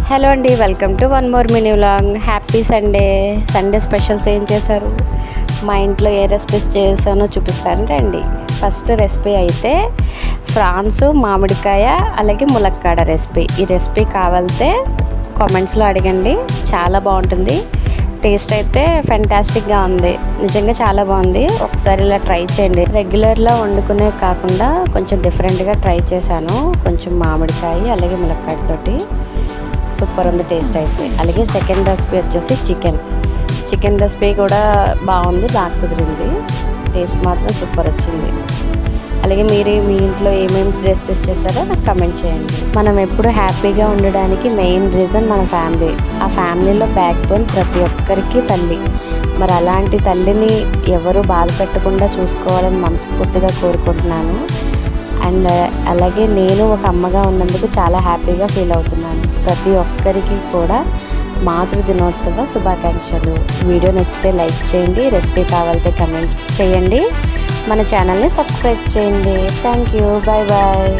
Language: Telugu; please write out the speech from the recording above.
హలో అండి, welcome to one more mini vlog. Happy Sunday. Sunday specials ఏం చేశారు, మా ఇంట్లో ఏ రెసిపీస్ చేశానో చూపిస్తాను రండి. ఫస్ట్ రెసిపీ అయితే ఫ్రాన్స్ మామిడికాయ అలాగే ములక్కాడ రెసిపీ. ఈ రెసిపీ కావాలితే కామెంట్స్లో అడగండి, చాలా బాగుంటుంది. టేస్ట్ అయితే ఫెంటాస్టిక్గా ఉంది, నిజంగా చాలా బాగుంది. ఒకసారి ఇలా ట్రై చేయండి. రెగ్యులర్లో వండుకునే కాకుండా కొంచెం డిఫరెంట్గా ట్రై చేశాను. కొంచెం మామిడికాయ అలాగే ములక్కాడతోటి సూపర్ ఉంది టేస్ట్ అయితే. అలాగే సెకండ్ రెసిపీ వచ్చేసి చికెన్ రెసిపీ కూడా బాగుంది, బాగా కుదిరింది. టేస్ట్ మాత్రం సూపర్ వచ్చింది. అలాగే మీరు మీ ఇంట్లో ఏమేమి రెసిపీస్ చేస్తారో నాకు కమెంట్ చేయండి. మనం ఎప్పుడు హ్యాపీగా ఉండడానికి మెయిన్ రీజన్ మన ఫ్యామిలీ. ఆ ఫ్యామిలీలో బ్యాక్ బోన్ ప్రతి ఒక్కరికి తల్లి. మరి అలాంటి తల్లిని ఎవరు బాధ పెట్టకుండా చూసుకోవాలని మనస్ఫూర్తిగా కోరుకుంటున్నాను. అండ్ అలాగే నేను ఒక అమ్మగా ఉన్నందుకు చాలా హ్యాపీగా ఫీల్ అవుతున్నాను. ప్రతి ఒక్కరికి కూడా మాతృ దినోత్సవ శుభాకాంక్షలు. వీడియో నచ్చితే లైక్ చేయండి, రెసిపీ కావాలంటే కమెంట్ చేయండి, మన ఛానల్ని సబ్స్క్రైబ్ చేయండి. Thank you, bye bye.